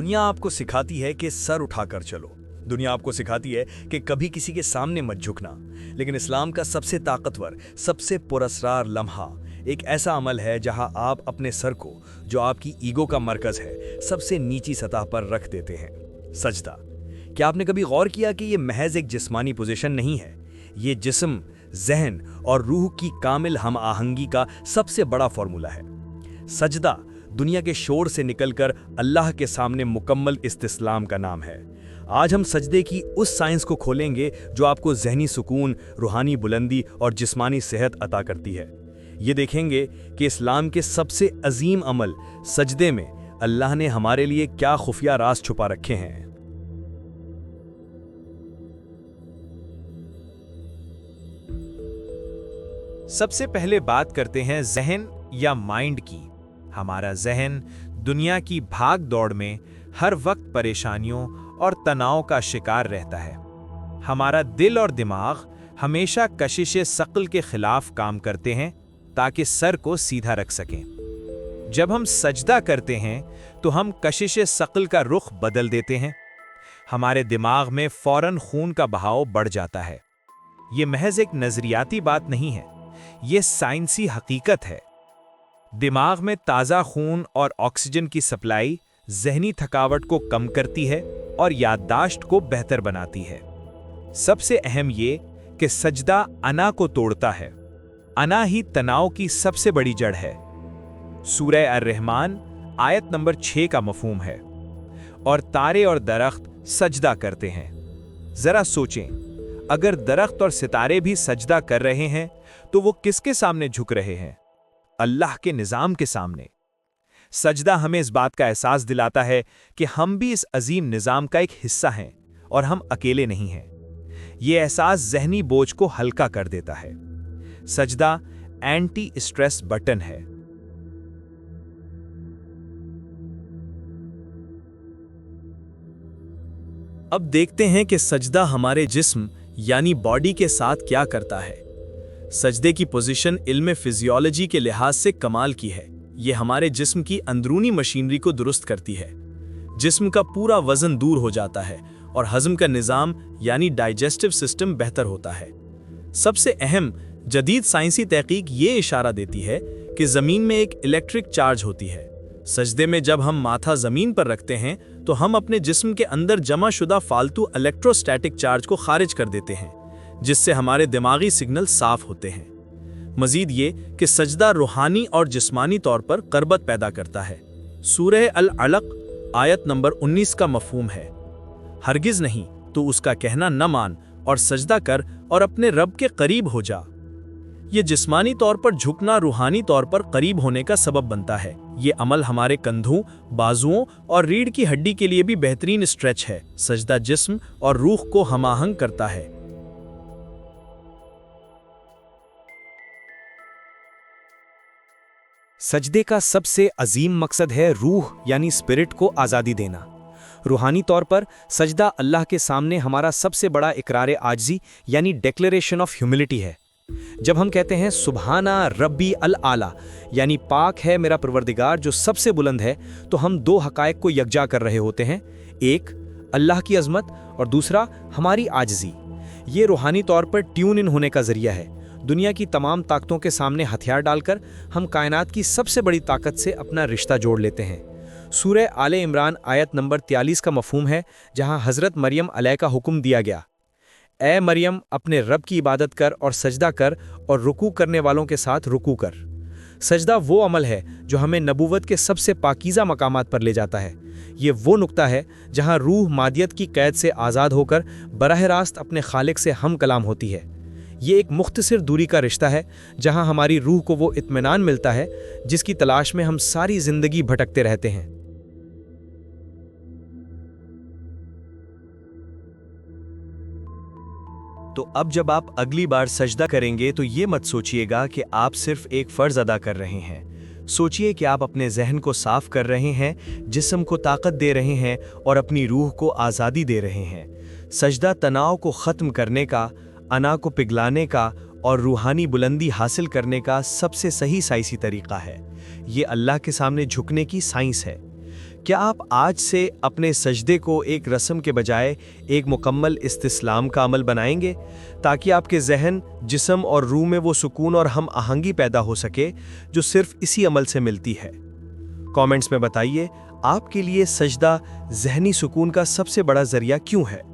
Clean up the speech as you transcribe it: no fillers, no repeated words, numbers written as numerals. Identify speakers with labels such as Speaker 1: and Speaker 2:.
Speaker 1: दुनिया आपको सिखाती है कि सर उठाकर चलो। दुनिया आपको सिखाती है कि कभी किसी के सामने मत झुकना। लेकिन इस्लाम का सबसे ताकतवर, सबसे पुरस्कार लम्हा एक ऐसा अमल है जहां आप अपने सर को, जो आपकी ईगो का मरकज है, सबसे नीची सतह पर रख देते हैं। सजदा। क्या आपने कभी गौर किया कि यह महज एक जिस्मानी पोजीशन नहीं है? ये जिस्म, जहन और रूह की कामिल हम आहंगी का सबसे बड़ा फॉर्मूला है। सजदा दुनिया के शोर से निकलकर अल्लाह के सामने मुकम्मल इस्तिस्लाम का नाम है। आज हम सजदे की उस साइंस को खोलेंगे जो आपको ज़हनी सुकून, रूहानी बुलंदी और जिस्मानी सेहत अता करती है। ये देखेंगे कि इस्लाम के सबसे अजीम अमल सजदे में अल्लाह ने हमारे लिए क्या खुफिया राज छुपा रखे हैं।
Speaker 2: सबसे पहले बात करते हैं जहन या माइंड की। हमारा जहन दुनिया की भाग दौड़ में हर वक्त परेशानियों और तनाव का शिकार रहता है। हमारा दिल और दिमाग हमेशा कशिश सकल के खिलाफ काम करते हैं ताकि सर को सीधा रख सकें। जब हम सजदा करते हैं तो हम कशिश सकल का रुख बदल देते हैं। हमारे दिमाग में फौरन खून का बहाव बढ़ जाता है। ये महज एक नजरियाती बात नहीं है, ये साइंसी हकीकत है। दिमाग में ताज़ा खून और ऑक्सीजन की सप्लाई ज़हनी थकावट को कम करती है और याददाश्त को बेहतर बनाती है। सबसे अहम ये कि सजदा अना को तोड़ता है। अना ही तनाव की सबसे बड़ी जड़ है। सूरह अर-रहमान आयत नंबर 6 का मफहूम है। और तारे और दरख्त सजदा करते हैं। जरा सोचें, अगर दरख्त और सितारे भी सजदा कर रहे हैं तो वो किसके सामने झुक रहे हैं? अल्लाह के निज़ाम के सामने। सजदा हमें इस बात का एहसास दिलाता है कि हम भी इस अजीम निज़ाम का एक हिस्सा हैं और हम अकेले नहीं हैं। यह एहसास ज़हनी बोझ को हल्का कर देता है। सजदा एंटी स्ट्रेस बटन है।
Speaker 1: अब देखते हैं कि सजदा हमारे जिस्म यानी बॉडी के साथ क्या करता है। सजदे की पोजीशन इल्म फिजियोलॉजी के लिहाज से कमाल की है। यह हमारे जिस्म की अंदरूनी मशीनरी को दुरुस्त करती है। जिस्म का पूरा वजन दूर हो जाता है और हजम का निज़ाम यानी डाइजेस्टिव सिस्टम बेहतर होता है। सबसे अहम जदीद साइंसी तहकीक ये इशारा देती है कि ज़मीन में एक इलेक्ट्रिक चार्ज होती है। सजदे में जब हम माथा ज़मीन पर रखते हैं तो हम अपने जिस्म के अंदर जमा शुदा फालतू इलेक्ट्रोस्टैटिक चार्ज को खारिज कर देते हैं, जिससे हमारे दिमागी सिग्नल साफ होते हैं। मजीद ये कि सजदा रूहानी और जिस्मानी तौर पर क़रबत पैदा करता है। सूरह अल-अलक़ आयत नंबर 19 का मफहूम है, हरगिज़ नहीं तो उसका कहना न मान और सजदा कर और अपने रब के करीब हो जा। ये जिस्मानी तौर पर झुकना रूहानी तौर पर करीब होने का सबब बनता है। ये अमल हमारे कंधों, बाजुओं और रीढ़ की हड्डी के लिए भी बेहतरीन स्ट्रेच है। सजदा जिस्म और रूह को हमाहंग करता है।
Speaker 3: सजदे का सबसे अजीम मकसद है रूह यानी स्पिरिट को आज़ादी देना। रूहानी तौर पर सजदा अल्लाह के सामने हमारा सबसे बड़ा इकरार आजिज़ी यानी डिक्लेरेशन ऑफ ह्यूमिलिटी है। जब हम कहते हैं सुबहाना रब्बी अल आला यानी पाक है मेरा परवरदिगार जो सबसे बुलंद है, तो हम दो हकायक को यकजा कर रहे होते हैं। एक अल्लाह की अजमत और दूसरा हमारी आजिज़ी। ये रूहानी तौर पर ट्यून इन होने का ज़रिया है। दुनिया की तमाम ताकतों के सामने हथियार डालकर हम कायनात की सबसे बड़ी ताकत से अपना रिश्ता जोड़ लेते हैं। सूरह आले इमरान आयत नंबर 43 का मफहूम है, जहां हज़रत मरियम अलैह का हुक्म दिया गया, ए मरियम अपने रब की इबादत कर और सजदा कर और रुकू करने वालों के साथ रुकू कर। सजदा वो अमल है जो हमें नबूवत के सबसे पाकीज़ा मकामात पर ले जाता है। ये वो नुक्ता है जहां रूह मादियत की कैद से आज़ाद होकर बराह रास्त अपने खालिक से हम कलाम होती है। ये एक मुख्तसर दूरी का रिश्ता है जहां हमारी रूह को वो इत्मीनान मिलता है जिसकी तलाश में हम सारी ज़िंदगी भटकते रहते हैं।
Speaker 1: तो अब जब आप अगली बार सजदा करेंगे तो ये मत सोचिएगा कि आप सिर्फ एक फ़र्ज अदा कर रहे हैं। सोचिए कि आप अपने जहन को साफ कर रहे हैं, जिस्म को ताकत दे रहे हैं और अपनी रूह को आज़ादी दे रहे हैं। सजदा तनाव को ख़त्म करने का, अना को पिघलाने का और रूहानी बुलंदी हासिल करने का सबसे सही साइंसी तरीक़ा है। ये अल्लाह के सामने झुकने की साइंस है, کیا آپ آج سے اپنے سجدے کو ایک رسم کے بجائے ایک مکمل استسلام کا عمل بنائیں گے تاکہ آپ کے ذہن، جسم اور روح میں وہ سکون اور ہم آہنگی پیدا ہو سکے جو صرف اسی عمل سے ملتی ہے؟ کامنٹس میں بتائیے آپ کے لیے سجدہ ذہنی سکون کا سب سے بڑا ذریعہ کیوں ہے؟